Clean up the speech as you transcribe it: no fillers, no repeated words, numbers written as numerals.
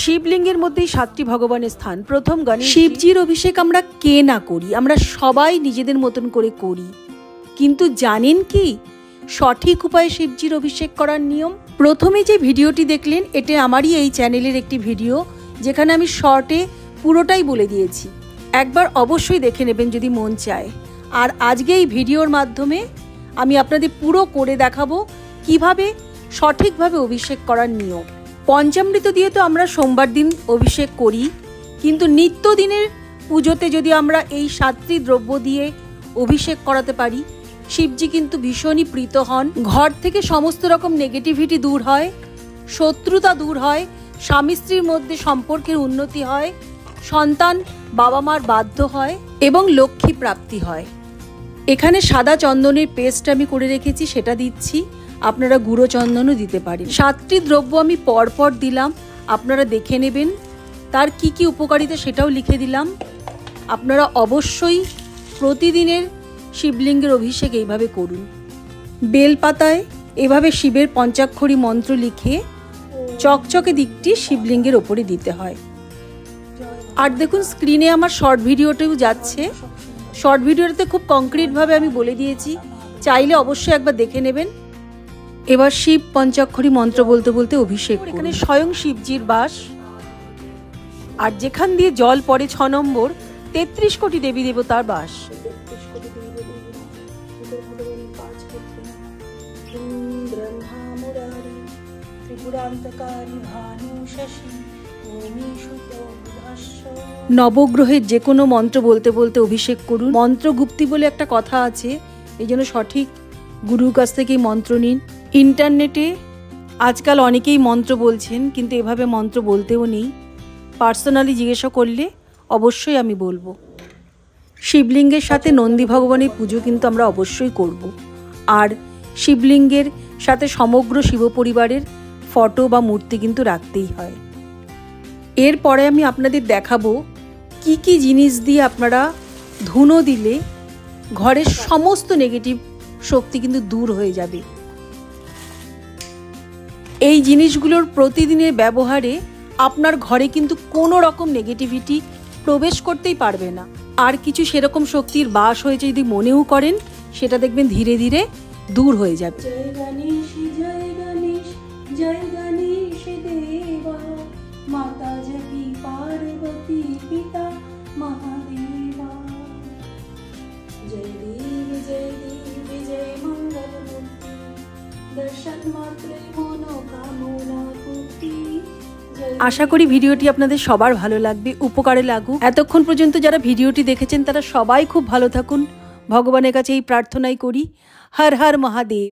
শিবলিঙ্গের মধ্যেই 7টি ভগবানের স্থান। প্রথম গণেশ। শিবজির অভিষেক আমরা কে না করি, আমরা সবাই নিজেদের মতন করে করি, কিন্তু জানেন কি সঠিক উপায়ে শিবজির অভিষেক করার নিয়ম? প্রথমে যে ভিডিওটি দেখলেন এটা আমারই এই চ্যানেলের একটি ভিডিও, যেখানে আমি শর্টে পুরোটাই বলে দিয়েছি। একবার অবশ্যই দেখে নেবেন যদি মন চায়। আর আজকে এই ভিডিওর মাধ্যমে আমি আপনাদের পুরো করে দেখাবো কিভাবে সঠিকভাবে অভিষেক করার নিয়ম। পঞ্চামৃত দিয়ে তো আমরা সোমবার দিন অভিষেক করি, কিন্তু নিত্যদিনের পুজোতে যদি আমরা এই 7টি দ্রব্য দিয়ে অভিষেক করাতে পারি, শিবজি কিন্তু ভীষণই প্রীত হন। ঘর থেকে সমস্ত রকম নেগেটিভিটি দূর হয়, শত্রুতা দূর হয়, স্বামী স্ত্রীর মধ্যে সম্পর্কের উন্নতি হয়, সন্তান বাবা মার বাধ্য হয় এবং লক্ষ্মী প্রাপ্তি হয়। এখানে সাদা চন্দনের পেস্ট আমি করে রেখেছি, সেটা দিচ্ছি। আপনারা গুঁড়ো চন্দনও দিতে পারেন। 7টি দ্রব্য আমি পরপর দিলাম, আপনারা দেখে নেবেন। তার কি কি উপকারিতা সেটাও লিখে দিলাম। আপনারা অবশ্যই প্রতিদিনের শিবলিঙ্গের অভিষেক এইভাবে করুন। বেলপাতায় এভাবে শিবের পঞ্চাক্ষরী মন্ত্র লিখে চকচকে দিকটি শিবলিঙ্গের ওপরে দিতে হয়। আর দেখুন স্ক্রিনে আমার শর্ট ভিডিওটাও যাচ্ছে। শর্ট ভিডিওটাতে খুব কংক্রিটভাবে আমি বলে দিয়েছি, চাইলে অবশ্যই একবার দেখে নেবেন। এবার শিব পঞ্চাক্ষরী মন্ত্র বলতে বলতে অভিষেক। এখানে স্বয়ং শিবজির বাস, আর যেখান দিয়ে জল পড়ে 6 নম্বর 33 কোটি দেবী দেবতার বাস। নবগ্রহের যে কোনো মন্ত্র বলতে বলতে অভিষেক করুন। মন্ত্রগুপ্তি বলে একটা কথা আছে, এই জন্য সঠিক গুরুর কাছ থেকেই মন্ত্র নিন। ইন্টারনেটে আজকাল অনেকেই মন্ত্র বলছেন, কিন্তু এভাবে মন্ত্র বলতেও নেই। পার্সোনালি জিজ্ঞাসা করলে অবশ্যই আমি বলবো। শিবলিঙ্গের সাথে নন্দী ভগবানের পুজো কিন্তু আমরা অবশ্যই করব। আর শিবলিঙ্গের সাথে সমগ্র শিব পরিবারের ফটো বা মূর্তি কিন্তু রাখতেই হয়। এরপরে আমি আপনাদের দেখাবো কি কি জিনিস দিয়ে আপনারা ধুনো দিলে ঘরের সমস্ত নেগেটিভ শক্তি কিন্তু দূর হয়ে যাবে। এই জিনিসগুলোর প্রতিদিনের ব্যবহারে আপনার ঘরে কিন্তু কোনো রকম নেগেটিভিটি প্রবেশ করতেই পারবে না। আর কিছু সেরকম শক্তির বাস হয়েছে যদি মনেও করেন, সেটা দেখবেন ধীরে ধীরে দূর হয়ে যাবে। জয় গণেশ জয় গণেশ জয় গণেশ দেবা, মাতা জগী পার্বতী পিতা মহাদেবা, জয় দেব জয় দেব জয় মঙ্গল মূর্তি, দর্শন মাত্রে মনোকামনা পূর্তি। আশা করি ভিডিওটি আপনাদের সবার ভালো লাগবে, উপকারে লাগুক। এতক্ষণ পর্যন্ত যারা ভিডিওটি দেখেছেন তারা সবাই খুব ভালো থাকুন, ভগবানের কাছে এই প্রার্থনাই করি। হর হর মহাদেব।